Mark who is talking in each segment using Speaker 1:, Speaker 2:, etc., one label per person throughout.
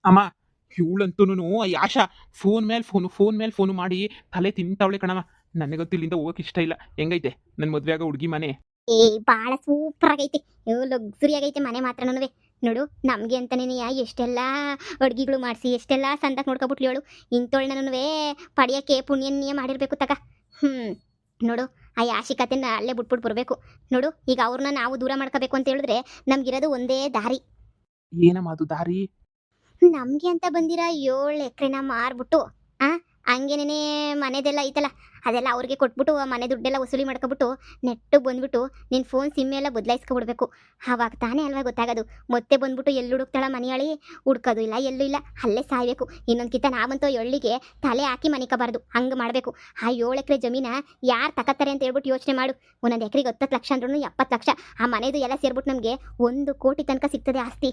Speaker 1: ಅಮ್ಮ ಇವಳಂತೂ ಆಶಾ ಫೋನ್ ಮೇಲೆ ಫೋನು ಮಾಡಿ ತಲೆ ತಿಂತಾವಳೆ ಕಣಮ್ಮ. ನನಗಂತೂ ಇಲ್ಲಿಂದ ಹೋಗಕ್ಕೆ ಇಷ್ಟ ಇಲ್ಲ. ಹೆಂಗೈತೆ ನನ್ನ ಮದುವೆ ಆಗೋ ಹುಡುಗಿ ಮನೆ?
Speaker 2: ಏ ಬಾಳ ಸೂಪರ್ ಆಗೈತೆ. ಲಕ್ಸುರಿ ಆಗೈತೆ ಮನೆ ಮಾತ್ರನೂ. ನೋಡು ನಮ್ಗೆ ಅಂತಾನೆ ಎಷ್ಟೆಲ್ಲ ಅಡ್ಗಿಗಳು ಮಾಡಿಸಿ ಎಷ್ಟೆಲ್ಲ ಸಂದಕ್ಕೆ ನೋಡ್ಕೊಬಿಟ್ಲಿ ಹೇಳು. ಇಂಥೊಳ್ನೂ ಪಡಿಯೋಕ್ಕೆ ಪುಣ್ಯನ್ನೇ ಮಾಡಿರ್ಬೇಕು ತಗ. ನೋಡು ಆ ಯಾಶಿಕತೆನ ಅಲ್ಲೇ ಬಿಟ್ಬಿಟ್ಟು ಬರಬೇಕು. ನೋಡು ಈಗ ಅವ್ರನ್ನ ನಾವು ದೂರ ಮಾಡ್ಕೋಬೇಕು ಅಂತ ಹೇಳಿದ್ರೆ ನಮ್ಗಿರೋದು ಒಂದೇ ದಾರಿ.
Speaker 1: ಏನಮ್ಮ ಅದು ದಾರಿ?
Speaker 2: ನಮ್ಗೆ ಅಂತ ಬಂದಿರ 7 ಎಕರೆನ ಮಾರ್ಬಿಟ್ಟು ಹಂಗೇನೇ ಮನೆದೆಲ್ಲ ಐತಲ್ಲ ಅದೆಲ್ಲ ಅವ್ರಿಗೆ ಕೊಟ್ಬಿಟ್ಟು ಆ ಮನೆ ದುಡ್ಡೆಲ್ಲ ವಸೂಲಿ ಮಾಡ್ಕೊಬಿಟ್ಟು ನೆಟ್ಟು ಬಂದ್ಬಿಟ್ಟು ನಿನ್ನ ಫೋನ್ ಸಿಮ್ ಎಲ್ಲ ಬದಲಾಯಿಸ್ಕೊಬಿಡ್ಬೇಕು. ಆವಾಗ ತಾನೇ ಅಲ್ವಾ ಗೊತ್ತಾಗೋದು. ಮತ್ತೆ ಬಂದ್ಬಿಟ್ಟು ಎಲ್ಲಿ ಹುಡುಕ್ತಾಳ ಮನೆಯಾಳಿ, ಹುಡ್ಕೋದು ಇಲ್ಲ ಎಲ್ಲೂ ಇಲ್ಲ, ಅಲ್ಲೇ ಸಾಯ್ಬೇಕು. ಇನ್ನೊಂದ್ಕಿಂತ ನಾವಂತೂ ಎಳ್ಳಿಗೆ ತಲೆ ಹಾಕಿ ಮನಿಕಬಾರ್ದು, ಹಂಗೆ ಮಾಡಬೇಕು. ಆ 7 ಎಕರೆ ಜಮೀನ ಯಾರು ತಕತ್ತಾರೆ ಅಂತ ಹೇಳ್ಬಿಟ್ಟು ಯೋಚನೆ ಮಾಡು. ಒಂದೊಂದು ಎಕರೆಗೆ 10 ಲಕ್ಷ ಅಂದ್ರೂ 70 ಲಕ್ಷ. ಆ ಮನೆದು ಎಲ್ಲ ಸೇರ್ಬಿಟ್ಟು ನಮಗೆ 1 ಕೋಟಿ ತನಕ ಸಿಗ್ತದೆ ಆಸ್ತಿ.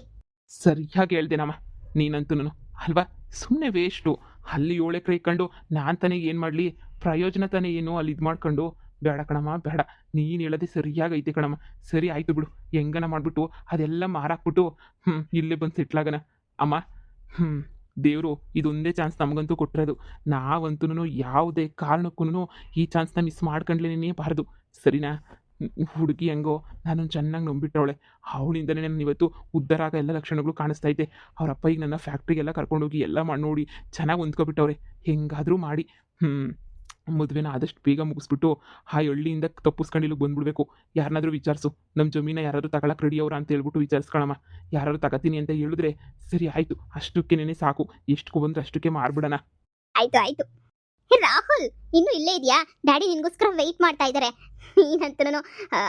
Speaker 1: ಸರಿಯಾಗಿ ಹೇಳ್ದೇನಮ್ಮ ನೀನಂತೂ ಅಲ್ವಾ. ಸುಮ್ಮನೆ ವೇಸ್ಟು ಅಲ್ಲಿ 7 ಎಕರೆ ಇಕ್ಕೊಂಡು ನಾನು ತಾನೇ ಏನು ಮಾಡಲಿ, ಪ್ರಯೋಜನ ತಾನೇ ಏನು ಅಲ್ಲಿ ಇದು ಮಾಡ್ಕೊಂಡು. ಬೇಡ ಕಣಮ್ಮ ಬೇಡ, ನೀನು ಹೇಳೋದೇ ಸರಿಯಾಗೈತೆ ಕಣಮ್ಮ. ಸರಿ ಆಯಿತು ಬಿಡು, ಹೆಂಗನ ಮಾಡಿಬಿಟ್ಟು ಅದೆಲ್ಲ ಮಾರಾಕ್ಬಿಟ್ಟು ಇಲ್ಲೇ ಬಂದು ಸೆಟ್ಲಾಗನ ಅಮ್ಮ. ದೇವರು ಇದೊಂದೇ ಚಾನ್ಸ್ ನಮಗಂತೂ ಕೊಟ್ಟಿರೋದು. ನಾವಂತೂ ಯಾವುದೇ ಕಾರಣಕ್ಕೂ ಈ ಚಾನ್ಸ್ನ ಮಿಸ್ ಮಾಡ್ಕೊಂಡ್ಲೇನೇ ಬಾರ್ದು, ಸರಿನಾ? ಹುಡುಗಿ ಹೆಂಗೋ ನಾನು ಚೆನ್ನಾಗಿ ನಂಬಿಟ್ಟವಳೆ. ಅವಳಿಂದನೇ ನಾನು ಇವತ್ತು ಉದ್ಧಾರ ಆಗ ಎಲ್ಲ ಲಕ್ಷಣಗಳು ಕಾಣಿಸ್ತಾ ಐತೆ. ಅವ್ರ ಅಪ್ಪ ಈಗ ನನ್ನ ಫ್ಯಾಕ್ಟ್ರಿಗೆಲ್ಲ ಕರ್ಕೊಂಡೋಗಿ ಎಲ್ಲ ಮಾಡಿ ನೋಡಿ ಚೆನ್ನಾಗಿ ಹೊಂದ್ಕೊಬಿಟ್ಟವ್ರೆ. ಹೆಂಗಾದರೂ ಮಾಡಿ ಮದುವೆನ ಆದಷ್ಟು ಬೇಗ ಮುಗಿಸ್ಬಿಟ್ಟು ಆ ಹಳ್ಳಿಯಿಂದ ತಪ್ಪಿಸ್ಕೊಂಡು ಇಲ್ಲಿಗೆ ಬಂದ್ಬಿಡ್ಬೇಕು. ಯಾರನ್ನಾದ್ರೂ ವಿಚಾರಿಸು, ನಮ್ಮ ಜಮೀನ ಯಾರಾದರೂ ತಗೊಳಕ್ಕೆ ರೆಡಿ ಅವ್ರ ಅಂತ ಹೇಳ್ಬಿಟ್ಟು ವಿಚಾರಿಸ್ಕೊಳಮ್ಮ. ಯಾರಾದ್ರು ತಗೋತೀನಿ ಅಂತ ಹೇಳಿದ್ರೆ ಸರಿ ಆಯಿತು, ಅಷ್ಟಕ್ಕೇನೆ ಸಾಕು. ಎಷ್ಟು ಬಂದ್ರೆ ಅಷ್ಟಕ್ಕೆ ಮಾರ್ಬಿಡೋಣ.
Speaker 2: ಆಯ್ತು ಆಯ್ತು. ರಾಹುಲ್ ಇನ್ನು ಇಲ್ಲೇ ಇದೆಯಾ? ಡ್ಯಾಡಿ ನಿನ್ಗೋಸ್ಕರ ವೆಯ್ಟ್ ಮಾಡ್ತಾ ಇದ್ದಾರೆ. ನೀನಂತೂ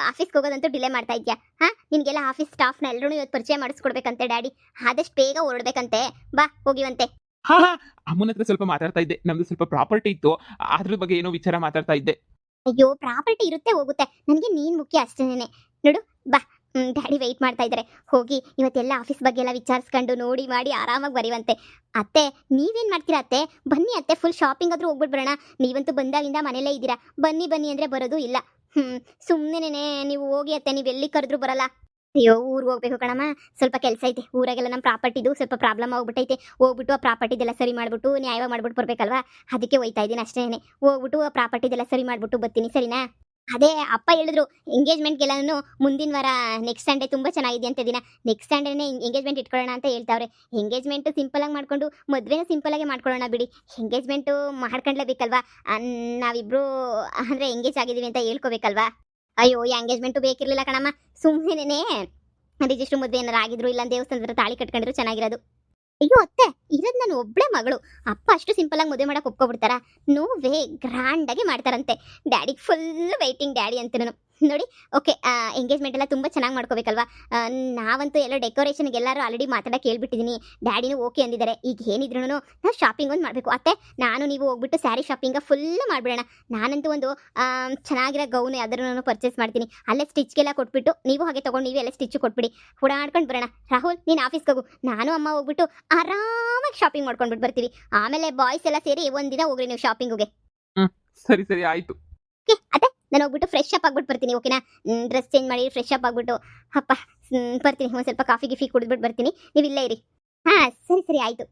Speaker 2: ಆಫೀಸ್ಗೆ ಹೋಗೋದಂತೂ ಡಿಲೇ ಮಾಡ್ತಾ ಇದೆಯಾ? ನಿನಗೆಲ್ಲ ಆಫೀಸ್ ಸ್ಟಾಫ್ನ ಎಲ್ಲರೂ ಇವತ್ತು ಪರಿಚಯ ಮಾಡಿಸ್ಕೊಡ್ಬೇಕಂತೆ ಡ್ಯಾಡಿ. ಆದಷ್ಟು ಬೇಗ ಹೊರಡ್ಬೇಕಂತೆ. ಬಾ ಹೋಗಿವಂತೆ.
Speaker 1: ಹಾ ಅಮ್ಮನ ಹತ್ರ ಸ್ವಲ್ಪ ಮಾತಾಡ್ತಾ ಇದ್ದೆ. ನಮ್ದು ಸ್ವಲ್ಪ ಪ್ರಾಪರ್ಟಿ ಇತ್ತು, ಅದ್ರ ಬಗ್ಗೆ ಏನೋ ವಿಚಾರ ಮಾತಾಡ್ತಾ ಇದ್ದೆ.
Speaker 2: ಅಯ್ಯೋ ಪ್ರಾಪರ್ಟಿ ಇರುತ್ತೆ ಹೋಗುತ್ತೆ, ನನಗೆ ನೀನು ಮುಖ್ಯ ಅಷ್ಟೇನೆ. ನೋಡು ಬಾ, ಡ್ಯಾಡಿ ವೆಯ್ಟ್ ಮಾಡ್ತಾ ಇದ್ದಾರೆ. ಹೋಗಿ ಇವತ್ತೆಲ್ಲ ಆಫೀಸ್ ಬಗ್ಗೆ ಎಲ್ಲ ವಿಚಾರಿಸ್ಕೊಂಡು ನೋಡಿ ಮಾಡಿ ಆರಾಮಾಗಿ ಬರೀವಂತೆ. ಅತ್ತೆ ನೀವೇನು ಮಾಡ್ತೀರಾ ಅತ್ತೆ? ಬನ್ನಿ ಅತ್ತೆ, ಫುಲ್ ಶಾಪಿಂಗ್ ಆದ್ರೂ ಹೋಗ್ಬಿಟ್ಟು ಬರೋಣ. ನೀವಂತೂ ಬಂದಾಗಿಂದ ಮನೇಲೇ ಇದ್ದೀರಾ. ಬನ್ನಿ ಬನ್ನಿ ಅಂದರೆ ಬರೋದು ಇಲ್ಲ. ಸುಮ್ಮನೆ ನೀವು ಹೋಗಿ ಅತ್ತೆ, ನೀವು ಎಲ್ಲಿ ಕರೆದ್ರೂ ಬರಲ್ಲ. ಅಯ್ಯೋ ಊರಿಗೆ ಹೋಗ್ಬೇಕು ಕಣಮ್ಮ, ಸ್ವಲ್ಪ ಕೆಲಸ ಐತೆ. ಊರಾಗೆಲ್ಲ ನಮ್ಮ ಪ್ರಾಪರ್ಟಿದು ಸ್ವಲ್ಪ ಪ್ರಾಬ್ಲಮ್ ಆಗ್ಬಿಟ್ಟೈತೆ. ಹೋಗ್ಬಿಟ್ಟು ಆ ಪ್ರಾಪರ್ಟಿದೆಲ್ಲ ಸರಿ ಮಾಡ್ಬಿಟ್ಟು ನ್ಯಾಯವಾಗಿ ಮಾಡ್ಬಿಟ್ಟು ಬರ್ಬೇಕಲ್ವಾ, ಅದಕ್ಕೆ ಹೋಯ್ತಾ ಇದ್ದೀನಿ ಅಷ್ಟೇನೆ. ಹೋಗ್ಬಿಟ್ಟು ಆ ಪ್ರಾಪರ್ಟಿದೆಲ್ಲ ಸರಿ ಮಾಡ್ಬಿಟ್ಟು ಬರ್ತೀನಿ, ಸರಿನಾ? ಅದೇ ಅಪ್ಪ ಹೇಳಿದ್ರು ಎಂಗೇಜ್ಮೆಂಟ್ಗೆಲ್ಲನೂ ಮುಂದಿನ ವಾರ ನೆಕ್ಸ್ಟ್ ಸಂಡೇ ತುಂಬ ಚೆನ್ನಾಗಿದೆ ಅಂತ ದಿನ. ನೆಕ್ಸ್ಟ್ ಸಂಡೇನೇ ಎಂಗೇಜ್ಮೆಂಟ್ ಇಟ್ಕೊಳ್ಳೋಣ ಅಂತ ಹೇಳ್ತಾವ್ರೆ. ಎಂಗೇಜ್ಮೆಂಟು ಸಿಂಪಲಾಗಿ ಮಾಡಿಕೊಂಡು ಮದುವೆನೂ ಸಿಂಪಲಾಗಿ ಮಾಡ್ಕೊಳ್ಳೋಣ ಬಿಡಿ. ಎಂಗೇಜ್ಮೆಂಟು ಮಾಡ್ಕೊಂಡ್ಲೇಬೇಕಲ್ವಾ? ನಾವಿಬ್ರು ಅಂದರೆ ಎಂಗೇಜ್ ಆಗಿದ್ದೀವಿ ಅಂತ ಹೇಳ್ಕೋಬೇಕಲ್ವಾ? ಅಯ್ಯೋ ಎಂಗೇಜ್ಮೆಂಟು ಬೇಕಿರಲಿಲ್ಲ ಕಣಮ್ಮ. ಸುಮ್ಮನೆ ರಿಜಿಸ್ಟ್ರ್ ಮದುವೆ ಏನಾರು ಆಗಿದ್ರು ಇಲ್ಲ ದೇವಸ್ಥಾನದ ತಾಳಿ ಕಟ್ಕೊಂಡಿದ್ರು ಚೆನ್ನಾಗಿರೋದು. ಅಯ್ಯೋ ಅತ್ತೆ, ಇರೋದು ನಾನು ಒಬ್ಬಳೇ ಮಗಳು. ಅಪ್ಪ ಅಷ್ಟು ಸಿಂಪಲಾಗಿ ಮದುವೆ ಮಾಡಕ್ಕೆ ಒಪ್ಕೊಬಿಡ್ತಾರಾ? ನೋ ವೇ, ಗ್ರ್ಯಾಂಡಾಗಿ ಮಾಡ್ತಾರಂತೆ. ಡ್ಯಾಡಿಗೆ ಫುಲ್ ವೈಟಿಂಗ್ ಡ್ಯಾಡಿ ಅಂತನೂ. ನೋಡಿ ಓಕೆ, ಎಂಗೇಜ್ಮೆಂಟ್ ಎಲ್ಲ ತುಂಬ ಚೆನ್ನಾಗಿ ಮಾಡ್ಕೋಬೇಕಲ್ವಾ? ನಾವಂತೂ ಎಲ್ಲ ಡೆಕೋರೇಷನ್ಗೆ ಎಲ್ಲರೂ ಆಲ್ರೆಡಿ ಮಾತಾಡೋಕೆ ಹೇಳ್ಬಿಟ್ಟಿದ್ದೀನಿ. ಡ್ಯಾಡಿನೂ ಓಕೆ ಅಂದಿದ್ದಾರೆ. ಈಗ ಏನಿದ್ರು ನಾವು ಶಾಪಿಂಗ್ ಒಂದು ಮಾಡಬೇಕು ಅತ್ತೆ. ನಾನು ನೀವು ಹೋಗ್ಬಿಟ್ಟು ಸ್ಯಾರಿ ಶಾಪಿಂಗ ಫುಲ್ ಮಾಡಿಬಿಡೋಣ. ನಾನಂತೂ ಒಂದು ಚೆನ್ನಾಗಿರೋ ಗೌನ್ ಯಾವ್ದಾದ್ರು ಪರ್ಚೇಸ್ ಮಾಡ್ತೀನಿ. ಅಲ್ಲೇ ಸ್ಟಿಚ್ಗೆಲ್ಲ ಕೊಟ್ಬಿಟ್ಟು ನೀವು ಹಾಗೆ ತೊಗೊಂಡು ನೀವೇ ಎಲ್ಲ ಸ್ಟಿಚ್ ಕೊಟ್ಬಿಡಿ, ಓಡಾಡ್ಕೊಂಡು ಬರೋಣ. ರಾಹುಲ್ ನೀನು ಆಫೀಸ್ಗೆ ಹೋಗು, ನಾನು ಅಮ್ಮ ಹೋಗ್ಬಿಟ್ಟು ಆರಾಮಾಗಿ ಶಾಪಿಂಗ್ ಮಾಡ್ಕೊಂಡ್ಬಿಟ್ಟು ಬರ್ತೀವಿ. ಆಮೇಲೆ ಬಾಯ್ಸ್ ಎಲ್ಲ ಸೇರಿ ಒಂದಿನ ಹೋಗ್ರಿ ನೀವು ಶಾಪಿಂಗಿಗೆ.
Speaker 1: ಸರಿ ಸರಿ ಆಯಿತು.
Speaker 2: ಓಕೆ ಅತ್ತೆ, ನಾನು ಹೋಗ್ಬಿಟ್ಟು ಫ್ರೆಶ್ ಅಪ್ ಆಗ್ಬಿಟ್ಟು ಬರ್ತೀನಿ. ಓಕೆನಾ? ಡ್ರೆಸ್ ಚೇಂಜ್ ಮಾಡಿ ಫ್ರೆಶ್ ಅಪ್ ಆಗ್ಬಿಟ್ಟು ಅಪ್ಪ ಬರ್ತೀನಿ. ಒಂದು ಸ್ವಲ್ಪ ಕಾಫಿ ಗಿಫಿ ಕುಡಿದ್ಬಿಟ್ಟು ಬರ್ತೀನಿ, ನೀವು ಇಲ್ಲೇ ಇರಿ. ಸರಿ ಸರಿ ಆಯಿತು.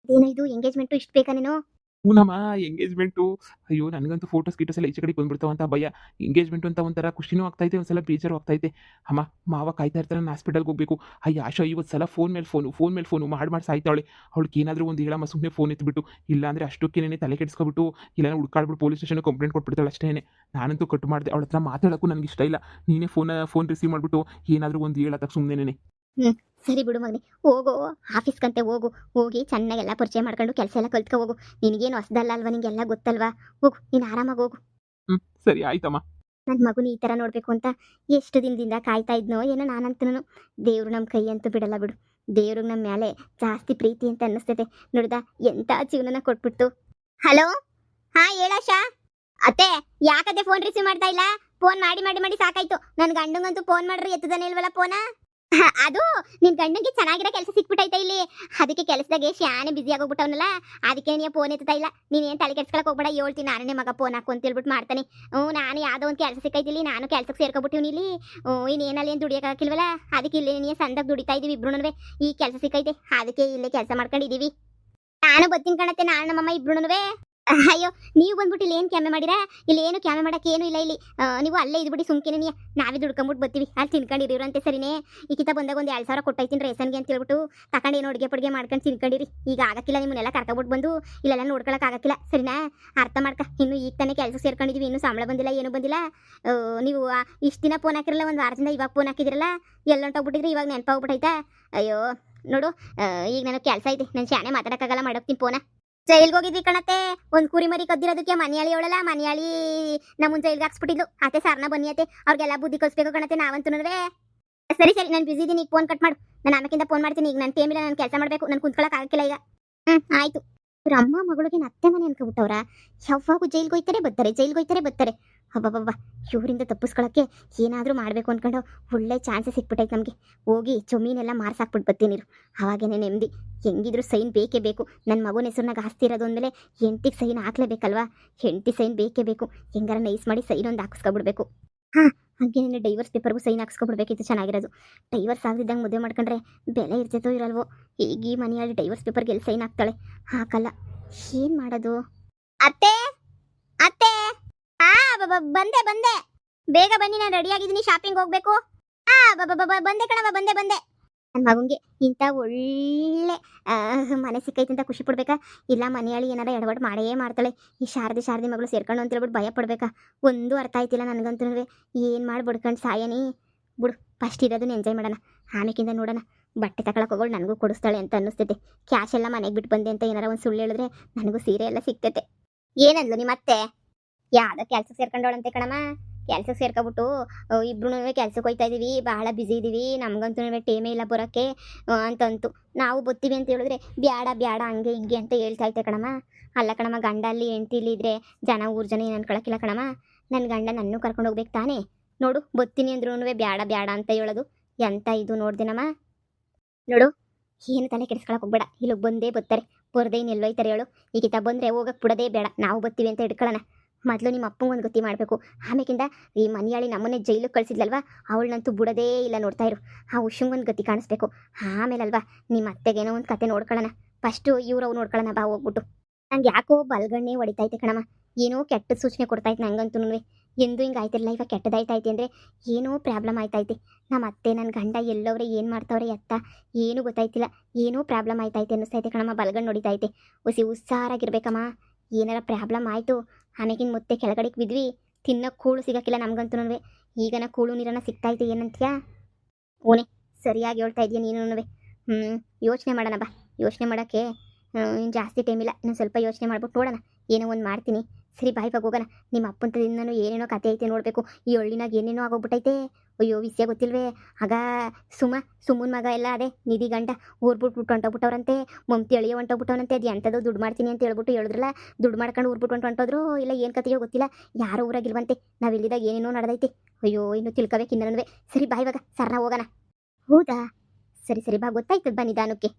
Speaker 2: ಏನೋ ಇದು ಎಂಗೇಜ್ಮೆಂಟು ಇಷ್ಟು ಬೇಕಾ ನೀನು?
Speaker 1: ಹೂನಮ್ಮ ಎಂಗೇಜ್ಮೆಂಟು. ಅಯ್ಯೋ ನನಗಂತೂ ಫೋಟೋಸ್ ಗೀಟೋಸ್ ಎಲ್ಲ ಈಚೆ ಕಡೆ ಬಂದ್ಬಿಡ್ತಾವಂತ ಭಯ. ಎಂಗೇಜ್ಮೆಂಟು ಅಂತ ಒಂಥರ ಖುಷಿನೂ ಆಗ್ತೈತೆ, ಒಂದ್ಸಲ ಬೇಜಾರು ಆಗ್ತೈತೆ. ಅಮ್ಮ ಮಾವ ಕಾಯ್ತಾ ಇರ್ತಾರೆ, ನಾನು ಹಾಸ್ಪಿಟಲ್ಗೆ ಹೋಗಬೇಕು. ಅಯ್ಯ ಆಶಾ ಇವತ್ತು ಸಲ ಫೋನ್ ಮೇಲೆ ಫೋನು ಮಾಡಿ ಸಾಯ್ತಾವಳೆ. ಅವಳಿಗೆ ಏನಾದರೂ ಒಂದು ಹೇಳಮ್ಮ, ಸುಮ್ಮನೆ ಫೋನ್ ಎತ್ಬಿಟ್ಟು. ಇಲ್ಲಾಂದರೆ ಅಷ್ಟಕ್ಕೇನೆ ತಲೆ ಕೆಡಿಸ್ಕೊಬಿಟ್ಟು ಇಲ್ಲ ಹುಡ್ಕಾಡ್ಬಿಟ್ಟು ಪೊಲೀಸ್ ಸ್ಟೇಷನ್ಗೆ ಕಂಪ್ಲೇಂಟ್ ಕೊಟ್ಬಿಡ್ತಾಳೆ ಅಷ್ಟೇ. ನಾನಂತೂ ಕಟ್ಟು ಮಾಡಿದೆ. ಅವಳ ಹತ್ರ ಮಾತಾಡೋಕ್ಕೂ ನನಗೆ ಇಷ್ಟ ಇಲ್ಲ. ನೀನೇ ಫೋನ್ ರಿಸೀವ್ ಮಾಡಿಬಿಟ್ಟು ಏನಾದರೂ ಒಂದು ಹೇಳತ್ತಕ್ಕೆ ಸುಮ್ಮನೆ.
Speaker 2: ಸರಿ ಬಿಡು ಮಗನಿ, ಹೋಗು ಆಫೀಸ್ಗಂತೆ ಹೋಗು. ಹೋಗಿ ಚೆನ್ನಾಗೆಲ್ಲ ಪರಿಚಯ ಮಾಡ್ಕೊಂಡು ಕೆಲಸ ಎಲ್ಲ ಕಲ್ತ್ಕೊ ಹೋಗು. ನಿನಗೇನು ಹೊಸದಲ್ಲ ಅಲ್ವಾ, ನಿಂಗೆಲ್ಲ ಗೊತ್ತಲ್ವಾ? ಹೋಗು, ನೀನು ಆರಾಮಾಗಿ ಹೋಗು.
Speaker 1: ಸರಿ ಆಯ್ತಮ್ಮ.
Speaker 2: ನನ್ನ ಮಗುನ ಈ ಥರ ನೋಡಬೇಕು ಅಂತ ಎಷ್ಟು ದಿನದಿಂದ ಕಾಯ್ತಾ ಇದ್ನೋ ಏನೋ ನಾನಂತನೂ. ದೇವರು ನಮ್ಮ ಕೈ ಅಂತೂ ಬಿಡಲ್ಲ ಬಿಡು. ದೇವ್ರಿಗೆ ನಮ್ಮ ಮೇಲೆ ಜಾಸ್ತಿ ಪ್ರೀತಿ ಅಂತ ಅನ್ನಿಸ್ತೈತೆ. ನೋಡ್ದ ಎಂಥ ಜೀವನನ ಕೊಟ್ಬಿಟ್ಟು. ಹಲೋ, ಹೇಳಾಶಾ. ಅತ್ತೆ ಯಾಕತ್ತೆ ಫೋನ್ ರಿಸೀವ್ ಮಾಡ್ತಾ ಇಲ್ಲ? ಫೋನ್ ಮಾಡಿ ಮಾಡಿ ಮಾಡಿ ಸಾಕಾಯ್ತು. ನನ್ನ ಗಂಡಂಗಂತೂ ಫೋನ್ ಮಾಡ್ರಿ ಎತ್ತದಾನೆ ಇಲ್ವಲ್ಲ ಫೋನ. ಅದು ನಿನ್ ಗಂಡಂಗೆ ಚೆನ್ನಾಗಿರೋ ಕೆಲಸ ಸಿಕ್ಬಿಟ್ಟೈತೆ ಇಲ್ಲಿ. ಅದಕ್ಕೆ ಕೆಲಸದಾಗೆ ಶಾನೆ ಬಿಸಿ ಆಗೋಗ್ಬಿಟ್ಟವನಲ್ಲ, ಅದಕ್ಕೆ ನೀ ಫೋನ್ ಎತ್ತಾ ಇಲ್ಲ. ನೀನ್ ಏನ್ ತಲೆ ಕೆಡ್ಸ್ಕೊಳಕ್ ಹೋಗ್ಬೇಡ, ಹೇಳ್ತೀನಿ ನಾನೇ ಮಗ ಫೋನ್ ಹಾಕು ಅಂತ ಹೇಳ್ಬಿಟ್ಟು ಮಾಡ್ತಾನೆ. ನಾನು ಯಾವ್ದೋ ಒಂದು ಕೆಲಸ ಸಿಕ್ಕೈತಿಲ್ಲಿ, ನಾನು ಕೆಲ್ಸಕ್ಕೆ ಸೇರ್ಕೊಬಿಟ್ಟಿವ್ನಿ ಇಲ್ಲಿ. ಇನ್ನೇನಲ್ಲಿ ಏನು ದುಡಿಯೋಕ್ಕಾಗಿಲ್ವಲ್ಲ, ಅದಕ್ಕೆ ಇಲ್ಲಿ ನೀ ಸಂದಾಗ ದುಡಿತಾ ಇದೀವಿ ಇಬ್ರುನುವೆ. ಈ ಕೆಲಸ ಸಿಕ್ಕೈತೆ, ಅದಕ್ಕೆ ಇಲ್ಲೇ ಕೆಲಸ ಮಾಡ್ಕೊಂಡಿದೀವಿ. ನಾನು ಬತ್ತೀನಿ ಕಣತ್ತೆ, ನಾನು ನಮ್ಮಮ್ಮ ಇಬ್ರುನುವೆ. ಅಯ್ಯೋ, ನೀವು ಬಂದ್ಬಿಟ್ಟು ಇಲ್ಲಿ ಏನು ಕ್ಯಾಮೆ ಮಾಡಿರಾ? ಇಲ್ಲಿ ಏನು ಕ್ಯಾಮೆ ಮಾಡಕ್ಕೆ ಏನು ಇಲ್ಲ ಇಲ್ಲಿ. ನೀವು ಅಲ್ಲೇ ಇದ್ಬಿಟ್ಟು ಸುಮ್ಕಿನೇ ನೀ, ನಾವೇ ದುಡ್ಕೊಂಬಿಟ್ಟು ಬರ್ತೀವಿ. ಅಲ್ಲಿ ತಿನ್ಕೊಂಡಿರಿವ್ರಂತೆ ಸರಿನೇ. ಈ ಕಿತ ಬಂದಾಗ ಒಂದು 2,000 ಕೊಟ್ಟೈತೀನಿ ರೇಷನ್ಗೆ ಅಂತ ಹೇಳ್ಬಿಟ್ಟು ತಗೊಂಡು ಏನು ಅಡುಗೆ ಪಡುಗೆ ಮಾಡ್ಕೊಂಡು ತಿನ್ಕೊಂಡಿರಿ. ಈಗ ಆಗಕ್ಕಿಲ್ಲ, ನಿಮ್ಮನ್ನೆಲ್ಲ ಕರ್ಕೊಬಿಟ್ಟು ಬಂದು ಇಲ್ಲೆಲ್ಲ ನೋಡ್ಕೊಳಕ್ ಆಗಕ್ಕಿಲ್ಲ ಸರಿನಾ? ಅರ್ಥ ಮಾಡ್ಕ. ಇನ್ನು ಈಗ ತಾನೇ ಕೆಲಸ ಸೇರ್ಕೊಂಡಿದೀವಿ, ಇನ್ನೂ ಸಂಬಳ ಬಂದಿಲ್ಲ, ಏನು ಬಂದಿಲ್ಲ. ನೀವು ಇಷ್ಟು ದಿನ ಫೋನ್ ಹಾಕಿರಲ್ಲ, ಒಂದು ವಾರದಿಂದ ಇವಾಗ ಫೋನ್ ಹಾಕಿದಿರಲ್ಲ, ಎಲ್ಲೊಂಟೋಗ್ಬಿಟ್ಟಿದ್ರಿ, ಇವಾಗ ನೆನಪಾಗ್ಬಿಟ್ಟೈತಾ? ಅಯ್ಯೋ ನೋಡು, ಈಗ ನನಗೆ ಕೆಲಸ ಐತೆ, ನಾನು ಶಾನೆ ಮಾತಾಡೋಕ್ಕಾಗಲ್ಲ, ಮಾಡೋಗ್ತೀನಿ ಫೋನ. ಜೈಲ್ಗೆ ಹೋಗಿದ್ವಿ ಕಣತ್ತೆ, ಒಂದು ಕುರಿ ಮರಿ ಕದ್ದಿರೋದಕ್ಕೆ ಮನೆಯಾಳಿ ಅವಳಲ್ಲ, ಮನೆಯಾಳಿ ನಮ್ಮನ್ನ ಜೈಲ್ಗೆ ಹಾಕ್ಸ್ಬಿಟ್ಟಿದ್ಲು. ಅತ್ತೆ ಸರ್ನ ಬನ್ನಿಯತ್ತೆ, ಅವ್ರಿಗೆಲ್ಲ ಬುದ್ಧಿ ಕಲಿಸ್ಬೇಕು ಕಣತ್ತೆ ನಾವಂತೂ. ಸರಿ ಸರಿ, ನಾನು ಬಿಸಿ ಇದ್ದೀನಿ, ಈಗ ಫೋನ್ ಕಟ್ ಮಾಡು. ನಾನು ಆಮೇಕಿಂದ ಫೋನ್ ಮಾಡ್ತೀನಿ. ಈಗ ನನ್ನ ಟೈಮಿಲ್ಲ, ನಾನು ಕೆಲಸ ಮಾಡಬೇಕು, ನಾನು ಕುಂತ್ಕೊಳಕ್ ಆಗಕ್ಕಿಲ್ಲ ಈಗ. ಆಯ್ತು. ಇವ್ರ ಅಮ್ಮ ಮಗಳಿಗೆ ಅತ್ತೆ ಮನೆ ಅನ್ಕೊಬಿಟ್ಟವ್ರ. ಯಾವಾಗೂ ಜೈಲ್ಗೆ ಹೋಯ್ತಾರೆ ಬರ್ತಾರೆ. ಹಬ್ಬಬ್ಬಬ್ಬ, ಇವರಿಂದ ತಪ್ಪಿಸ್ಕೊಳಕ್ಕೆ ಏನಾದರೂ ಮಾಡಬೇಕು ಅಂದ್ಕೊಂಡು ಒಳ್ಳೆ ಚಾನ್ಸಸ್ ಸಿಕ್ಬಿಟ್ಟೈತೆ ನಮಗೆ. ಹೋಗಿ ಜಮೀನೆಲ್ಲ ಮಾರ್ಸಾಕ್ಬಿಟ್ಟು ಬರ್ತೀನಿ. ಅವಾಗೇನೆ ನೆಮ್ಮದಿ. ಹೆಂಗಿದ್ರು ಸೈನ್ ಬೇಕೇ ಬೇಕು. ನನ್ನ ಮಗನ ಹೆಸರಿನಾಗ ಆಸ್ತಿ ಇರೋದು ಅಂದಮೇಲೆ ಹೆಂಡತಿಗೆ ಸೈನ್ ಹಾಕ್ಲೇಬೇಕಲ್ವಾ? ಹೆಂಡತಿ ಸೈನ್ ಬೇಕೇ ಬೇಕು. ಹೆಂಗಾರ ನೈಸ್ ಮಾಡಿ ಸೈನ್ ಒಂದು ಹಾಕಿಸ್ಕೊಬಿಡ್ಬೇಕು. ಹಾಗೇನೆ ಡೈವರ್ಸ್ ಪೇಪರ್ಗೂ ಸೈನ್ ಹಾಕ್ಸ್ಕೊಬಿಡ್ಬೇಕಿತ್ತು, ಚೆನ್ನಾಗಿರೋದು. ಡೈವರ್ಸ್ ಆಗದಿದ್ದಂಗೆ ಮದುವೆ ಮಾಡ್ಕೊಂಡ್ರೆ ಬೆಲೆ ಇರ್ತೈತೋ ಇರಲ್ವೋ. ಈಗ ಈ ಮನೆಯಲ್ಲಿ ಡೈವರ್ಸ್ ಪೇಪರ್ಗೆ ಎಲ್ಲಿ ಸೈನ್ ಹಾಕ್ತಾಳೆ? ಹಾಕಲ್ಲ. ಏನು ಮಾಡೋದು? ಅತ್ತೆ ಅತ್ತೆ, ಬಂದೆ. ಬೇಗ ಬನ್ನಿ, ನಾನು ರೆಡಿ ಆಗಿದ್ದೀನಿ, ಶಾಪಿಂಗ್ ಹೋಗ್ಬೇಕು. ಬಂದೆ ಕಣವ, ಬಂದೆ. ನನ್ನ ಮಗಂಗೆ ಇಂಥ ಒಳ್ಳೆ ಮನೆ ಸಿಕ್ಕೈತೆ ಅಂತ ಖುಷಿ ಪಡ್ಬೇಕಾ? ಇಲ್ಲ ಮನೆಯಾಳಿ ಏನಾರ ಎಡವಟ್ಟು ಮಾಡೇ ಮಾಡ್ತಾಳೆ. ಈ ಶಾರದೆ ಮಗಳು ಸೇರ್ಕೊಂಡು ಅಂತ ಹೇಳ್ಬಿಟ್ಟು ಭಯ ಪಡ್ಬೇಕಾ? ಒಂದು ಅರ್ಥ ಆಯ್ತಿಲ್ಲ ನನಗಂತೂ. ಏನು ಮಾಡಿ ಬಡ್ಕೊಂಡು ಸಾಯನಿ ಬಿಡು. ಫಸ್ಟ್ ಇರೋದನ್ನ ಎಂಜಾಯ್ ಮಾಡೋಣ, ಆಮೇಕಿಂದ ನೋಡೋಣ. ಬಟ್ಟೆ ತಗೊಳಕ್ಕೆ ಹೋಗೋಳು ನನಗೂ ಕೊಡಿಸ್ತಾಳೆ ಅಂತ ಅನ್ನಿಸ್ತೈತೆ. ಕ್ಯಾಶ್ ಎಲ್ಲ ಮನೆಗೆ ಬಿಟ್ಟು ಬಂದೆ ಅಂತ ಏನಾರ ಒಂದು ಸುಳ್ಳು ಹೇಳಿದ್ರೆ ನನಗೂ ಸೀರೆ ಎಲ್ಲ ಸಿಗ್ತೈತೆ. ಏನಂದ್ಲು ನಿಮ್ಮತ್ತೆ? ಯಾವುದೋ ಕೆಲ್ಸಕ್ಕೆ ಸೇರ್ಕೊಂಡವಳಂತೆ ಕಣಮ್ಮ. ಕೆಲ್ಸಕ್ಕೆ ಸೇರ್ಕೊಬಿಟ್ಟು ಇಬ್ರು ಕೆಲ್ಸಕ್ಕೆ ಹೋಗ್ತಾ ಇದೀವಿ, ಭಾಳ ಬ್ಯುಸಿ ಇದೀವಿ, ನಮಗಂತೂ ಟೈಮೇ ಇಲ್ಲ ಬರೋಕ್ಕೆ ಅಂತಂತು. ನಾವು ಬರ್ತೀವಿ ಅಂತ ಹೇಳಿದ್ರೆ ಬ್ಯಾಡ ಹಂಗೆ ಹಿಂಗೆ ಅಂತ ಹೇಳ್ತಾ ಐತೆ ಕಣಮ್ಮ. ಅಲ್ಲ ಕಣಮ್ಮ, ಗಂಡ ಅಲ್ಲಿ ಹೆಂಡ್ತಿಲಿ ಇದ್ರೆ ಊರು ಜನ ಏನು ಅನ್ಕೊಳಕ್ಕಿಲ್ಲ ಕಣಮ್ಮ. ನನ್ನ ಗಂಡ ನನ್ನೂ ಕರ್ಕೊಂಡು ಹೋಗ್ಬೇಕು ತಾನೇ. ನೋಡು, ಬರ್ತೀನಿ ಅಂದ್ರೂ ಬ್ಯಾಡ ಅಂತ ಹೇಳೋದು ಎಂತ ಇದು ನೋಡ್ದೇನಮ್ಮ. ನೋಡು, ಏನು ತಲೆ ಕೆಡಿಸ್ಕೊಳಕ್ಕೆ ಹೋಗ್ಬೇಡ. ಇಲ್ಲಿಗೆ ಬಂದೇ ಬರ್ತಾರೆ, ಬರದೇ ಇನ್ನೆಲ್ಲೋಯ್ತಾರೆ ಹೇಳು. ಈಗಿತ ಬಂದರೆ ಹೋಗಕ್ಕೆ ಬಿಡೋದೇ ಬೇಡ, ನಾವು ಬರ್ತೀವಿ ಅಂತ ಹಿಡ್ಕೊಳ್ಳೋಣ. ಮೊದಲು ನಿಮ್ಮ ಅಪ್ಪಂಗೊಂದು ಗತಿ ಮಾಡಬೇಕು. ಆಮೇಕಿಂದ ಈ ಮನೆಯಾಳಿ ನಮ್ಮನ್ನೇ ಜೈಲಿಗೆ ಕಳಿಸಿದ್ಲಲ್ವ, ಅವಳನ್ನಂತೂ ಬಿಡೋದೇ ಇಲ್ಲ. ನೋಡ್ತಾ ಇರು, ಆ ಉಷಂಗೊಂದು ಗತಿ ಕಾಣಿಸ್ಬೇಕು. ಆಮೇಲಲ್ವಾ ನಿಮ್ಮ ಅತ್ತೆಗೇನೋ ಒಂದು ಕತೆ ನೋಡ್ಕೊಳ್ಳೋಣ. ಫಸ್ಟು ಇವ್ರವ್ ನೋಡ್ಕೊಳ್ಳೋಣ ಬಾ ಹೋಗ್ಬಿಟ್ಟು. ನಂಗೆ ಯಾಕೋ ಬಲ್ಗಣ್ಣೆ ಹೊಡಿತೈತೆ ಕಣಮ್ಮ. ಏನೋ ಕೆಟ್ಟದ ಸೂಚನೆ ಕೊಡ್ತಾಯ್ತು ನಂಗಂತೂ. ಎಂದು ಹಿಂಗೆ ಆಯ್ತಿರಲ್ಲ, ಇವಾಗ ಕೆಟ್ಟದಾಯ್ತೈತೆ ಅಂದರೆ ಏನೋ ಪ್ರಾಬ್ಲಮ್ ಆಯ್ತೈತೆ. ನಮ್ಮ ಅತ್ತೆ ನನ್ನ ಗಂಡ ಎಲ್ಲವ್ರೆ ಏನು ಮಾಡ್ತಾವ್ರೆ ಎತ್ತ ಏನೂ ಗೊತ್ತಾಯ್ತಿಲ್ಲ. ಏನೋ ಪ್ರಾಬ್ಲಮ್ ಆಯ್ತೈತೆ ಅನ್ನಿಸ್ತೈತೆ ಕಣಮ್ಮ. ಬಲ್ಗಣ್ಣು ಹೊಡಿತೈತೆ. ಹುಷಾರಾಗಿರ್ಬೇಕಮ್ಮ. ಏನಾರ ಪ್ರಾಬ್ಲಮ್ ಆಯಿತು ಆಮೇಕಿನ ಮತ್ತೆ ಕೆಳಗಡೆಗೆ ಬಿದ್ವಿ, ತಿನ್ನೋಕೆ ಕೂಳು ಸಿಗೋಕ್ಕಿಲ್ಲ ನಮಗಂತೂ. ಈಗನ ಕೂಳು ನೀರನ್ನ ಸಿಗ್ತೈತೆ ಏನಂತೀಯಾ? ಓನೇ ಸರಿಯಾಗಿ ಹೇಳ್ತಾ ಇದೆಯಾ ನೀನು. ಯೋಚನೆ ಮಾಡೋಣ ಬಾ. ಯೋಚನೆ ಮಾಡೋಕ್ಕೆ ಇನ್ನು ಜಾಸ್ತಿ ಟೈಮ್ ಇಲ್ಲ. ನಾನು ಸ್ವಲ್ಪ ಯೋಚನೆ ಮಾಡ್ಬಿಟ್ಟು ನೋಡೋಣ, ಏನೋ ಒಂದು ಮಾಡ್ತೀನಿ. ಸರಿ ಬಾಯ್ ಬಾಗ ಹೋಗೋಣ. ನಿಮ್ಮ ಅಪ್ಪಂತದಿಂದನೂ ಏನೇನೋ ಕತೆ ಐತೆ ನೋಡಬೇಕು. ಈ ಹಳ್ಳಿನಾಗ ಏನೇನೋ ಆಗೋಗ್ಬಿಟ್ಟೈತೆ. ಅಯ್ಯೋ ವಿಷಯ ಗೊತ್ತಿಲ್ವೇ? ಆಗ ಸುಮ್ಮನ ಮಗ ಎಲ್ಲ ಅದೇ ನಿಧಿ ಗಂಡ ಊರು ಬಿಟ್ಬಿಟ್ಟು ಹೊಂಟೋಗ್ಬಿಟ್ಟವ್ರಂತೆ. ಮಮತಿ ಅಳಿಯ ಹೊಂಟೋಗ್ಬಿಟ್ಟವನಂತೆ. ಅದು ಎಂಥದ್ದು ದುಡ್ಡು ಮಾಡ್ತೀನಿ ಅಂತ ಹೇಳ್ಬಿಟ್ಟು ಹೇಳಿದ್ರಲ್ಲ, ದುಡ್ಡು ಮಾಡ್ಕೊಂಡು ಊರು ಬಿಟ್ಟು ಹೊಂಟೋದ್ರು. ಇಲ್ಲ ಏನು ಕತೆಯೋ ಗೊತ್ತಿಲ್ಲ. ಯಾರೋ ಊರಾಗಿಲ್ವಂತೆ. ನಾವು ಇಲ್ಲಿದಾಗ ಏನೇನೋ ನಡೆದೈತೆ. ಅಯ್ಯೋ ಇನ್ನು ತಿಳ್ಕೋಬೇಕಿನ್ನವೇ. ಸರಿ ಬಾಯ್ ಇವಾಗ ಸರ್ನ ಹೋಗೋಣ. ಹೌದಾ? ಸರಿ ಬಾ, ಗೊತ್ತಾಯ್ತದ ಬಾ ನಿಧಾನಕ್ಕೆ.